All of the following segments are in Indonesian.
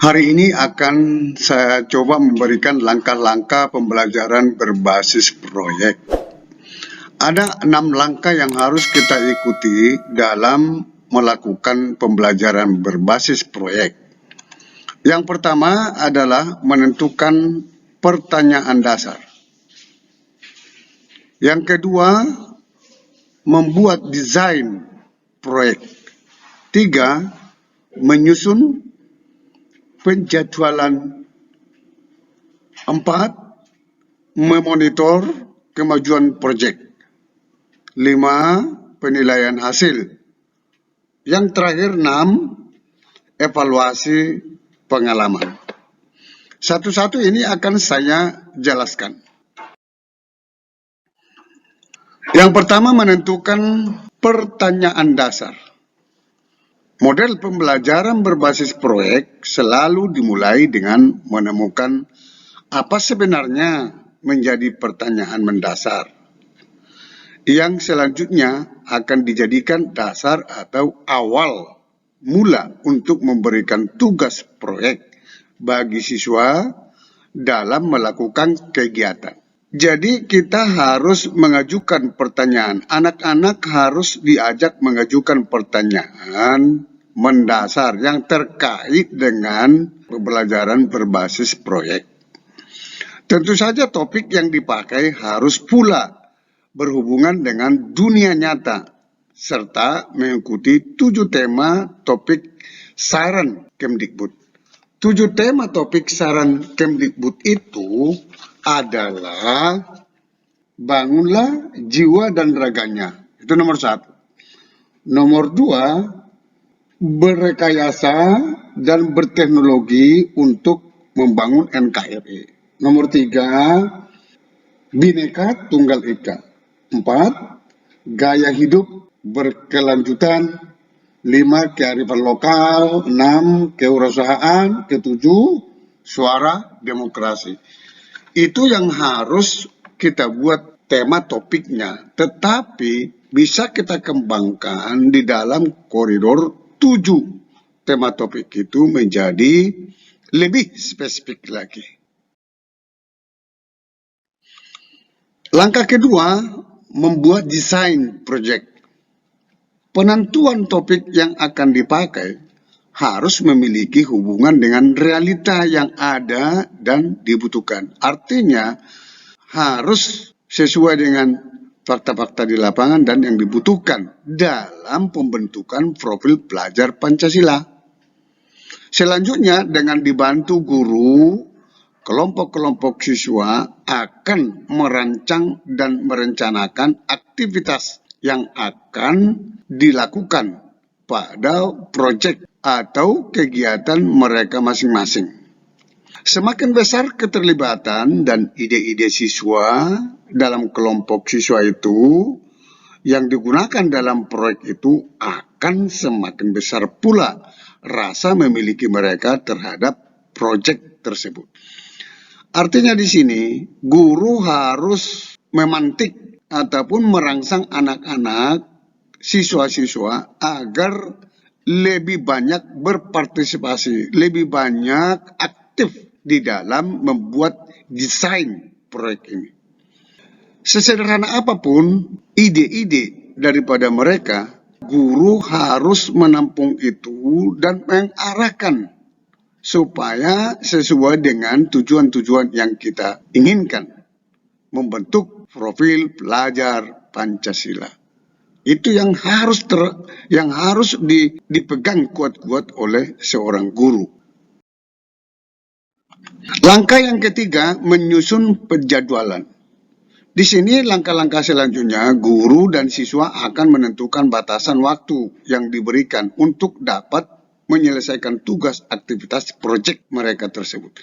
Hari ini akan saya coba memberikan langkah-langkah pembelajaran berbasis proyek. Ada 6 langkah yang harus kita ikuti dalam melakukan pembelajaran berbasis proyek. Yang pertama adalah menentukan pertanyaan dasar. Yang kedua, membuat desain proyek. 3, menyusun penjadwalan. 4, memonitor kemajuan proyek. 5, penilaian hasil. Yang terakhir 6, evaluasi pengalaman. Satu-satu ini akan saya jelaskan. Yang pertama, menentukan pertanyaan dasar. Model pembelajaran berbasis proyek selalu dimulai dengan menemukan apa sebenarnya menjadi pertanyaan mendasar, yang selanjutnya akan dijadikan dasar atau awal mula untuk memberikan tugas proyek bagi siswa dalam melakukan kegiatan. Jadi kita harus mengajukan pertanyaan. Anak-anak harus diajak mengajukan pertanyaan mendasar yang terkait dengan pembelajaran berbasis proyek. Tentu saja topik yang dipakai harus pula berhubungan dengan dunia nyata, serta mengikuti 7 tema topik saran Kemdikbud. 7 tema topik saran Kemdikbud itu adalah bangunlah jiwa dan raganya. Itu nomor 1. Nomor 2, berrekayasa dan berteknologi untuk membangun NKRI. Nomor 3, Bhinneka Tunggal Ika. 4, gaya hidup berkelanjutan. 5, kearifan lokal. 6, kewirausahaan. 7, suara demokrasi. Itu yang harus kita buat tema topiknya, tetapi bisa kita kembangkan di dalam koridor 7 tema topik itu menjadi lebih spesifik lagi. Langkah kedua, membuat desain proyek. Penentuan topik yang akan dipakai harus memiliki hubungan dengan realita yang ada dan dibutuhkan. Artinya harus sesuai dengan fakta-fakta di lapangan dan yang dibutuhkan dalam pembentukan profil pelajar Pancasila. Selanjutnya, dengan dibantu guru, kelompok-kelompok siswa akan merancang dan merencanakan aktivitas yang akan dilakukan pada proyek atau kegiatan mereka masing-masing. Semakin besar keterlibatan dan ide-ide siswa dalam kelompok siswa itu yang digunakan dalam proyek itu, akan semakin besar pula rasa memiliki mereka terhadap proyek tersebut. Artinya di sini guru harus memantik ataupun merangsang anak-anak, siswa-siswa agar lebih banyak berpartisipasi, lebih banyak aktif di dalam membuat desain proyek ini. Sesederhana apapun ide-ide daripada mereka, guru harus menampung itu dan mengarahkan supaya sesuai dengan tujuan-tujuan yang kita inginkan, membentuk profil pelajar Pancasila. Itu yang harus dipegang kuat-kuat oleh seorang guru. Langkah yang ketiga, menyusun penjadwalan. Di sini langkah-langkah selanjutnya, guru dan siswa akan menentukan batasan waktu yang diberikan untuk dapat menyelesaikan tugas aktivitas proyek mereka tersebut.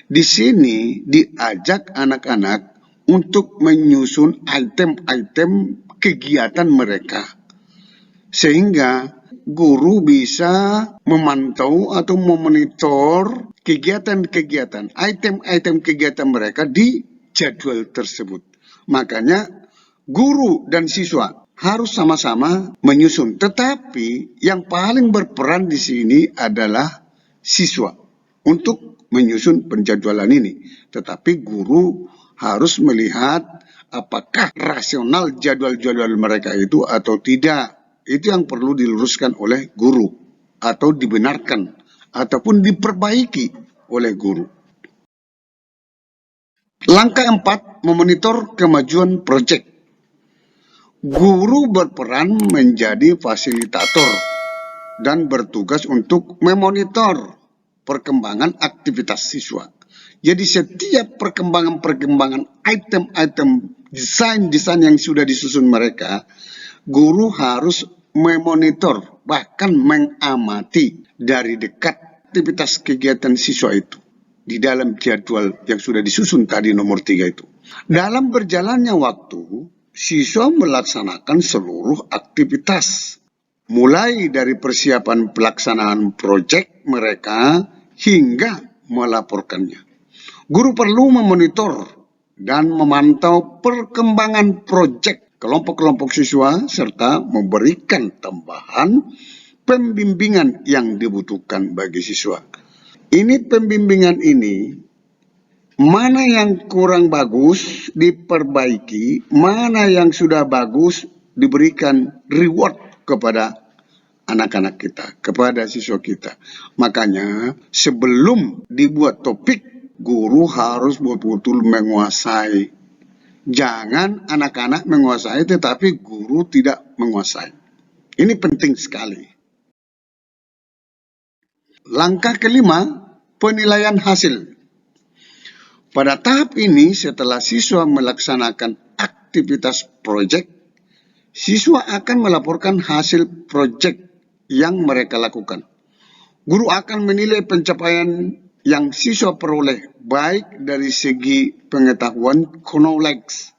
Di sini diajak anak-anak untuk menyusun item-item kegiatan mereka, sehingga guru bisa memantau atau memonitor kegiatan-kegiatan, item-item kegiatan mereka di jadwal tersebut. Makanya guru dan siswa harus sama-sama menyusun. Tetapi yang paling berperan di sini adalah siswa. untuk menyusun penjadwalan ini. Tetapi guru harus melihat apakah rasional jadwal-jadwal mereka itu atau tidak. Itu yang perlu diluruskan oleh guru atau dibenarkan ataupun diperbaiki oleh guru. Langkah 4, memonitor kemajuan proyek. Guru berperan menjadi fasilitator dan bertugas untuk memonitor perkembangan aktivitas siswa. Jadi setiap perkembangan item-item desain yang sudah disusun mereka, guru harus memonitor, bahkan mengamati dari dekat aktivitas kegiatan siswa itu di dalam jadwal yang sudah disusun tadi nomor 3 itu. Dalam berjalannya waktu, siswa melaksanakan seluruh aktivitas, mulai dari persiapan pelaksanaan proyek mereka hingga melaporkannya. Guru perlu memonitor dan memantau perkembangan proyek kelompok-kelompok siswa serta memberikan tambahan pembimbingan yang dibutuhkan bagi siswa. Ini pembimbingan ini, mana yang kurang bagus diperbaiki, mana yang sudah bagus diberikan reward kepada anak-anak kita, kepada siswa kita. Makanya sebelum dibuat topik, guru harus betul-betul menguasai. Jangan anak-anak menguasai tetapi guru tidak menguasai. Ini penting sekali. Langkah kelima, penilaian hasil. Pada tahap ini, setelah siswa melaksanakan aktivitas proyek, siswa akan melaporkan hasil proyek yang mereka lakukan. Guru akan menilai pencapaian yang siswa peroleh, baik dari segi pengetahuan knowledge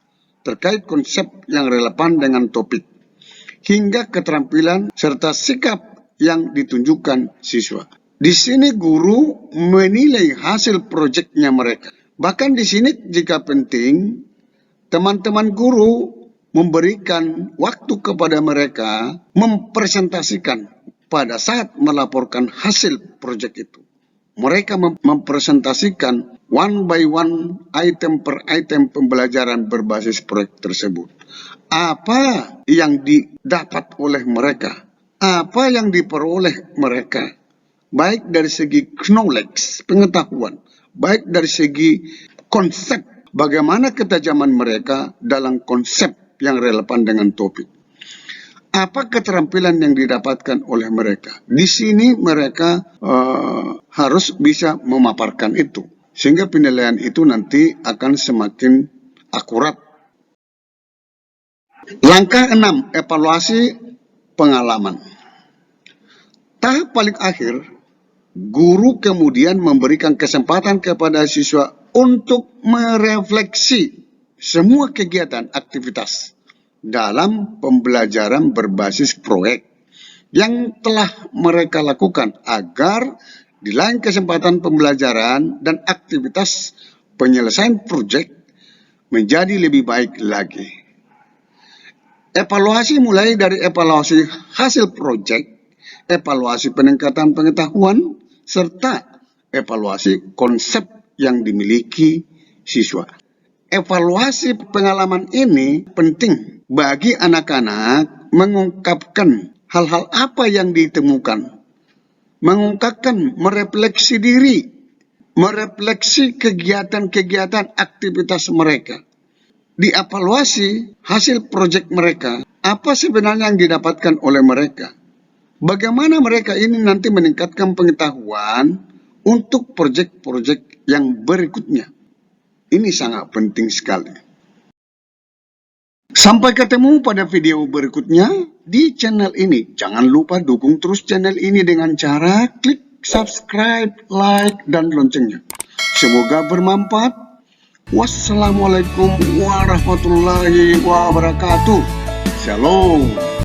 terkait konsep yang relevan dengan topik, hingga keterampilan serta sikap yang ditunjukkan siswa. Di sini guru menilai hasil proyeknya mereka. Bahkan di sini jika penting, teman-teman guru memberikan waktu kepada mereka mempresentasikan pada saat melaporkan hasil proyek itu. Mereka mempresentasikan one by one, item per item pembelajaran berbasis proyek tersebut. Apa yang didapat oleh mereka? Apa yang diperoleh mereka? Baik dari segi knowledge, pengetahuan, baik dari segi konsep, bagaimana ketajaman mereka dalam konsep yang relevan dengan topik. Apa keterampilan yang didapatkan oleh mereka? Di sini mereka harus bisa memaparkan itu, sehingga penilaian itu nanti akan semakin akurat. Langkah 6, evaluasi pengalaman. Tahap paling akhir, guru kemudian memberikan kesempatan kepada siswa untuk merefleksi semua kegiatan aktivitas dalam pembelajaran berbasis proyek yang telah mereka lakukan agar di lain kesempatan pembelajaran dan aktivitas penyelesaian proyek menjadi lebih baik lagi. Evaluasi mulai dari evaluasi hasil proyek, evaluasi peningkatan pengetahuan, serta evaluasi konsep yang dimiliki siswa. Evaluasi pengalaman ini penting bagi anak-anak mengungkapkan hal-hal apa yang ditemukan, mengungkapkan, merefleksi diri, merefleksi kegiatan-kegiatan aktivitas mereka. Dievaluasi hasil proyek mereka, apa sebenarnya yang didapatkan oleh mereka. Bagaimana mereka ini nanti meningkatkan pengetahuan untuk proyek-proyek yang berikutnya. Ini sangat penting sekali. Sampai ketemu pada video berikutnya di channel ini. Jangan lupa dukung terus channel ini dengan cara klik subscribe, like, dan loncengnya. Semoga bermanfaat. Wassalamualaikum warahmatullahi wabarakatuh. Shalom.